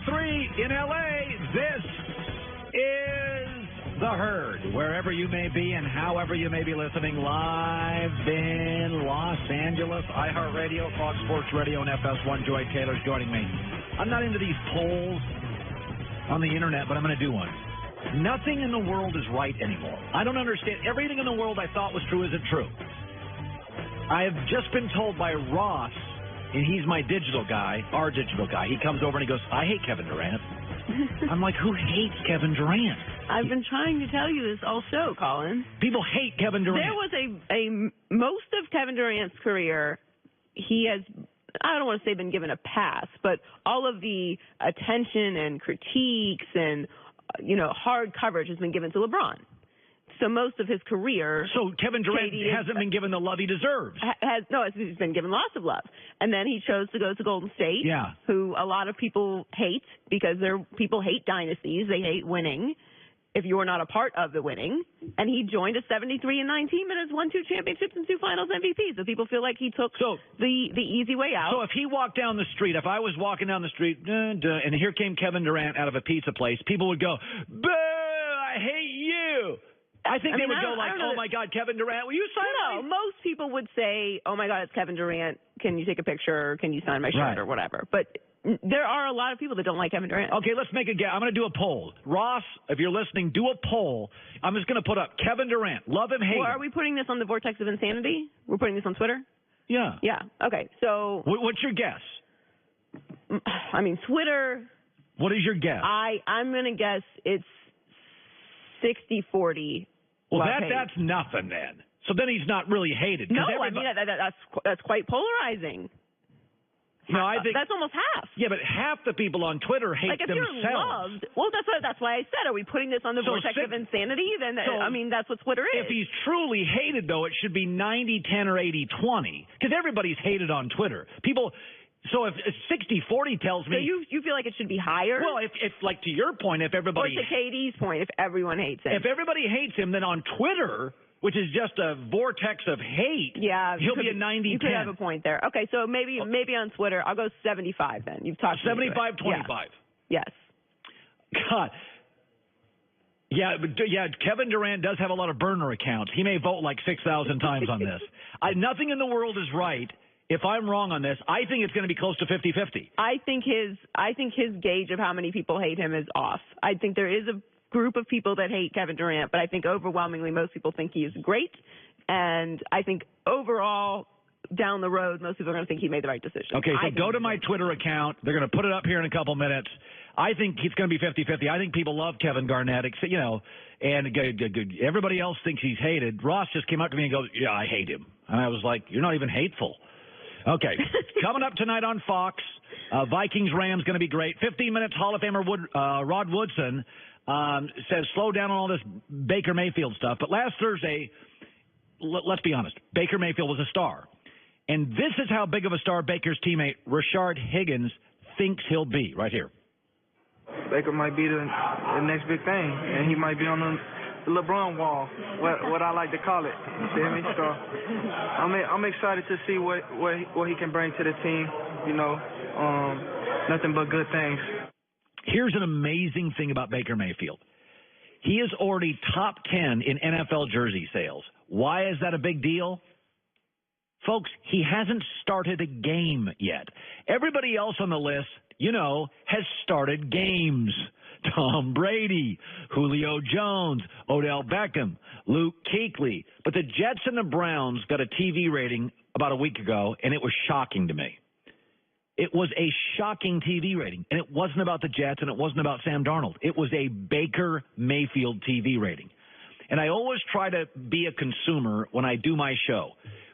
104.3 in L.A. This is The Herd. Wherever you may be and however you may be listening, live in Los Angeles, iHeartRadio, Fox Sports Radio, and FS1. Joy Taylor's joining me. I'm not into these polls on the internet, but I'm going to do one. Nothing in the world is right anymore. I don't understand. Everything in the world I thought was true isn't true. I have just been told by Ross, and he's my digital guy, our digital guy. He comes over and he goes, I hate Kevin Durant. I'm like, who hates Kevin Durant? I've been trying to tell you this all show, Colin. People hate Kevin Durant. There was most of Kevin Durant's career, he has, I don't want to say been given a pass, but all of the attention and critiques and, hard coverage has been given to LeBron. So most of his career... So Kevin Durant hasn't been given the love he deserves. He's been given lots of love. And then he chose to go to Golden State, who a lot of people hate because people hate dynasties. They hate winning if you're not a part of the winning. And he joined a 73-19 minutes, won 2 championships and 2 finals MVPs. So people feel like he took the easy way out. So if he walked down the street, if I was walking down the street, and here came Kevin Durant out of a pizza place, people would go, boo, I hate you. I think they would go like, oh, my God, Kevin Durant, will you sign me? Most people would say, oh, my God, it's Kevin Durant. Can you take a picture? Can you sign my shirt or whatever? But there are a lot of people that don't like Kevin Durant. Okay, let's make a guess. I'm going to do a poll. Ross, if you're listening, do a poll. I'm just going to put up Kevin Durant. Love him, hate him. Are we putting this on the Vortex of Insanity? We're putting this on Twitter? Yeah. Yeah. Okay, so. What's your guess? I mean, Twitter. What is your guess? I'm going to guess it's 60-40. Well, that's nothing then. So then he's not really hated. No, I mean, that's quite polarizing. No, I think that's almost half. Yeah, but half the people on Twitter hate themselves. You're loved, well, that's why I said, are we putting this on the Vortex of Insanity? Then I mean, that's what Twitter is. If he's truly hated, though, it should be 90-10 or 80-20, because everybody's hated on Twitter. People. So if 60-40 tells me... So you feel like it should be higher? Well, if like to your point, if everybody... Or to KD's point, if everyone hates him. If everybody hates him, then on Twitter, which is just a vortex of hate, he'll be a 90-10. You could have a point there. Okay, so maybe on Twitter, I'll go 75 then. You've talked 75-25. Yeah. Yes. God. Yeah, Kevin Durant does have a lot of burner accounts. He may vote like 6,000 times on this. Nothing in the world is right. If I'm wrong on this, I think it's going to be close to 50-50. I think his gauge of how many people hate him is off. I think there is a group of people that hate Kevin Durant, but I think overwhelmingly most people think he is great. And I think overall, down the road, most people are going to think he made the right decision. Okay, so go to my Twitter account. They're going to put it up here in a couple minutes. I think it's going to be 50-50. I think people love Kevin Garnett, and everybody else thinks he's hated. Ross just came up to me and goes, yeah, I hate him. And I was like, you're not even hateful. Okay, coming up tonight on Fox, Vikings-Rams going to be great. 15 minutes, Hall of Famer Rod Woodson says slow down on all this Baker Mayfield stuff. But last Thursday, let's be honest, Baker Mayfield was a star. And this is how big of a star Baker's teammate, Rashard Higgins, thinks he'll be right here. Baker might be the next big thing, and he might be on the LeBron wall, what I like to call it. You feel me? So I'm excited to see what he can bring to the team. Nothing but good things. Here's an amazing thing about Baker Mayfield. He is already top 10 in NFL jersey sales. Why is that a big deal? Folks, he hasn't started a game yet. Everybody else on the list, has started games. Tom Brady, Julio Jones, Odell Beckham, Luke Kuechly. But the Jets and the Browns got a TV rating about a week ago, and it was shocking to me. It was a shocking TV rating, and it wasn't about the Jets, and it wasn't about Sam Darnold. It was a Baker Mayfield TV rating. And I always try to be a consumer when I do my show.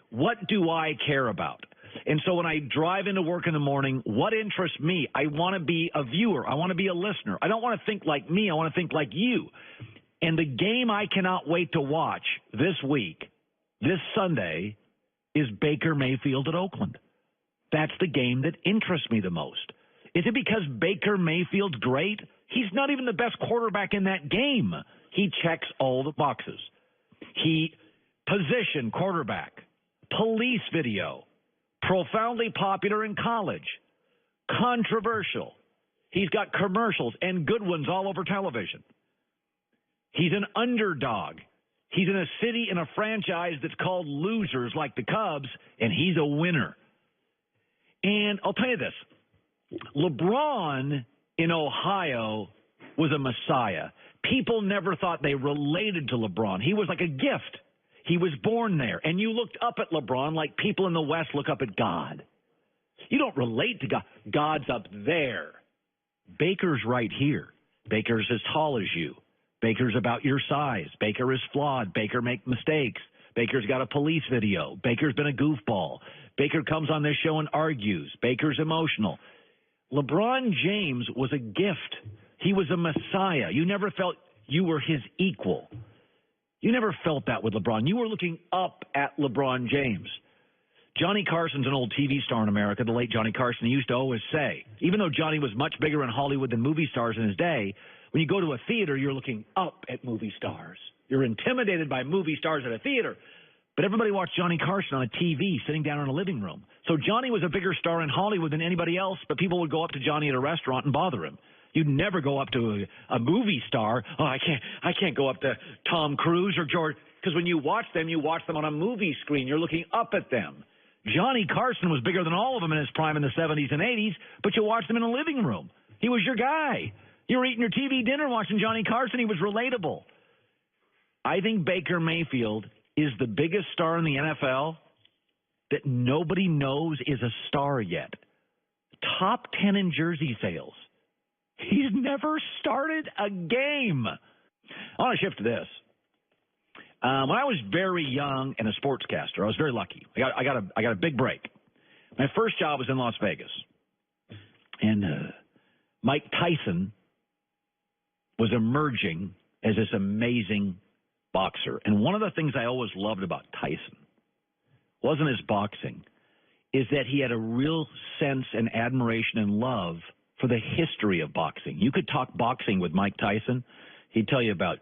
What do I care about? And so when I drive into work in the morning, what interests me? I want to be a viewer. I want to be a listener. I don't want to think like me. I want to think like you. And the game I cannot wait to watch this week, this Sunday, is Baker Mayfield at Oakland. That's the game that interests me the most. Is it because Baker Mayfield's great? He's not even the best quarterback in that game. He checks all the boxes. He position quarterback, police video, profoundly popular in college, controversial. He's got commercials and good ones all over television. He's an underdog. He's in a city in a franchise that's called losers like the Cubs, and he's a winner. And I'll tell you this. LeBron in Ohio was a messiah. People never thought they related to LeBron. He was like a gift. He was born there. And you looked up at LeBron like people in the West look up at God. You don't relate to God. God's up there. Baker's right here. Baker's as tall as you. Baker's about your size. Baker is flawed. Baker makes mistakes. Baker's got a police video. Baker's been a goofball. Baker comes on this show and argues. Baker's emotional. LeBron James was a gift. He was a messiah. You never felt you were his equal. You never felt that with LeBron. You were looking up at LeBron James. Johnny Carson's an old TV star in America, the late Johnny Carson. He used to always say, even though Johnny was much bigger in Hollywood than movie stars in his day, when you go to a theater, you're looking up at movie stars. You're intimidated by movie stars at a theater. But everybody watched Johnny Carson on a TV sitting down in a living room. So Johnny was a bigger star in Hollywood than anybody else, but people would go up to Johnny at a restaurant and bother him. You'd never go up to a movie star. Oh, I can't go up to Tom Cruise or George. Because when you watch them on a movie screen. You're looking up at them. Johnny Carson was bigger than all of them in his prime in the 70s and 80s, but you watched them in a living room. He was your guy. You were eating your TV dinner watching Johnny Carson. He was relatable. I think Baker Mayfield is the biggest star in the NFL that nobody knows is a star yet. Top 10 in jersey sales. He's never started a game. I want to shift to this. When I was very young and a sportscaster, I was very lucky. I got a big break. My first job was in Las Vegas. And Mike Tyson was emerging as this amazing boxer. And one of the things I always loved about Tyson wasn't his boxing, is that he had a real sense and admiration and love for the history of boxing. You could talk boxing with Mike Tyson. He'd tell you about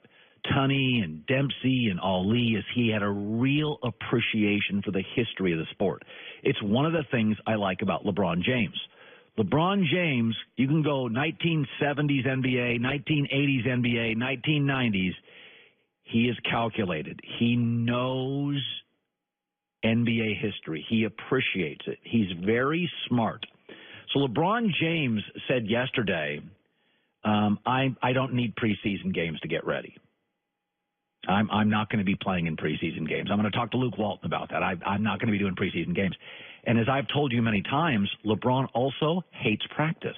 Tunney and Dempsey and Ali, as he had a real appreciation for the history of the sport. It's one of the things I like about LeBron James. LeBron James, you can go 1970s NBA, 1980s NBA, 1990s. He is calculated. He knows NBA history. He appreciates it. He's very smart. So LeBron James said yesterday, I don't need preseason games to get ready. I'm not going to be playing in preseason games. I'm going to talk to Luke Walton about that. I'm not going to be doing preseason games. And as I've told you many times, LeBron also hates practice.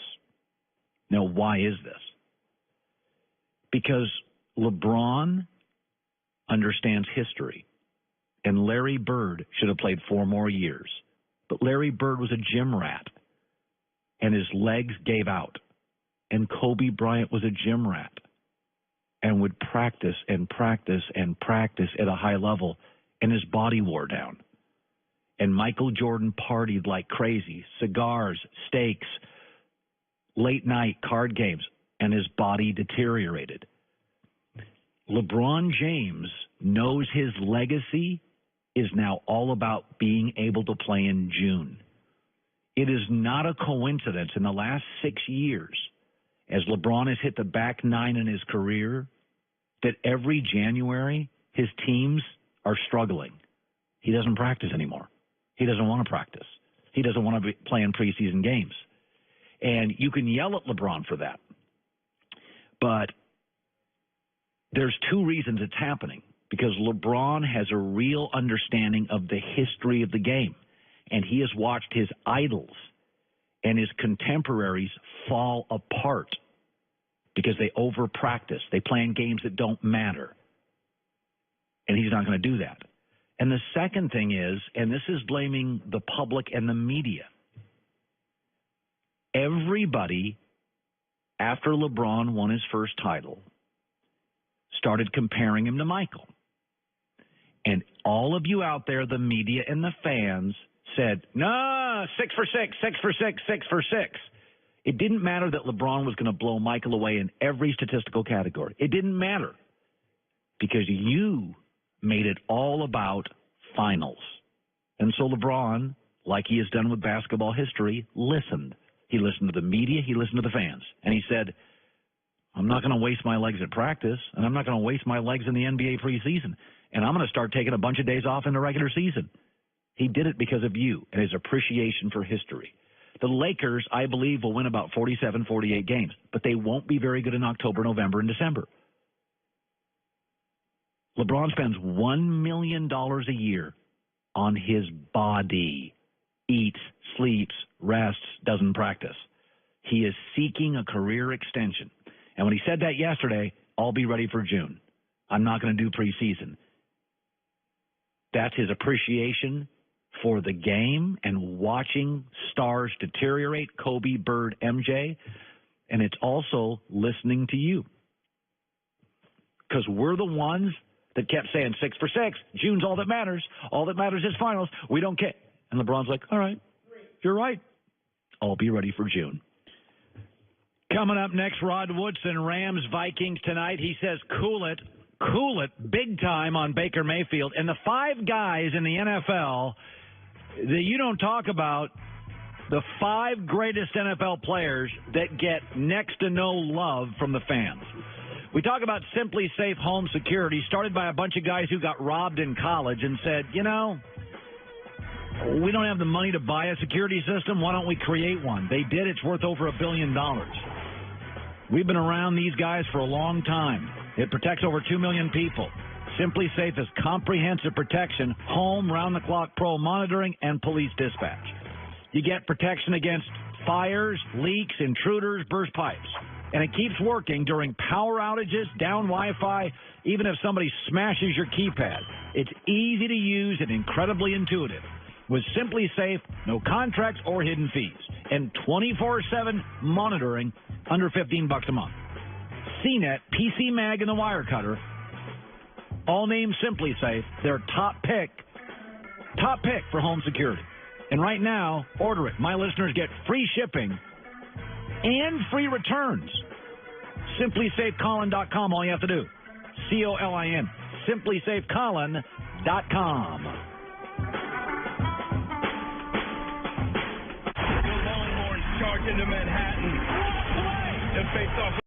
Now, why is this? Because LeBron understands history. And Larry Bird should have played 4 more years. But Larry Bird was a gym rat. And his legs gave out. And Kobe Bryant was a gym rat. And would practice and practice and practice at a high level. And his body wore down. And Michael Jordan partied like crazy. Cigars, steaks, late night card games. And his body deteriorated. LeBron James knows his legacy is now all about being able to play in June. It is not a coincidence in the last 6 years, as LeBron has hit the back 9 in his career, that every January his teams are struggling. He doesn't practice anymore. He doesn't want to practice. He doesn't want to be playing preseason games. And you can yell at LeBron for that. But there's 2 reasons it's happening. Because LeBron has a real understanding of the history of the game. And he has watched his idols and his contemporaries fall apart because they over-practice. They play in games that don't matter. And he's not going to do that. And the second thing is, and this is blaming the public and the media, everybody, after LeBron won his first title, started comparing him to Michael. And all of you out there, the media and the fans, said, no, 6 for 6, 6 for 6, 6 for 6. It didn't matter that LeBron was going to blow Michael away in every statistical category. It didn't matter because you made it all about finals. And so LeBron, like he has done with basketball history, listened. He listened to the media. He listened to the fans. And he said, I'm not going to waste my legs at practice, and I'm not going to waste my legs in the NBA preseason. And I'm going to start taking a bunch of days off in the regular season. He did it because of you and his appreciation for history. The Lakers, I believe, will win about 47, 48 games, but they won't be very good in October, November, and December. LeBron spends $1 million a year on his body. Eats, sleeps, rests, doesn't practice. He is seeking a career extension. And when he said that yesterday, I'll be ready for June. I'm not going to do preseason. That's his appreciation for the game and watching stars deteriorate, Kobe, Bird, MJ. And it's also listening to you. Because we're the ones that kept saying 6 for 6. June's all that matters. All that matters is finals. We don't care. And LeBron's like, all right, you're right. I'll be ready for June. Coming up next, Rod Woodson, Rams, Vikings tonight. He says, cool it big time on Baker Mayfield. And the 5 guys in the NFL that you don't talk about, the 5 greatest NFL players that get next to no love from the fans. We talk about Simply Safe Home Security, started by a bunch of guys who got robbed in college and said, you know, we don't have the money to buy a security system. Why don't we create one? They did. It's worth over $1 billion. We've been around these guys for a long time. It protects over 2 million people. Simply Safe is comprehensive protection, home, round-the-clock pro monitoring, and police dispatch. You get protection against fires, leaks, intruders, burst pipes. And it keeps working during power outages, down Wi-Fi, even if somebody smashes your keypad. It's easy to use and incredibly intuitive. With Simply Safe, no contracts or hidden fees, and 24/7 monitoring under $15 a month. CNET, PC Mag, and the Wirecutter, all named Simply Safe, their top pick for home security. And right now, order it. My listeners get free shipping and free returns. SimplySafeColin.com, all you have to do. COLIN. SimplySafeColin.com. Charging to Manhattan. The face off.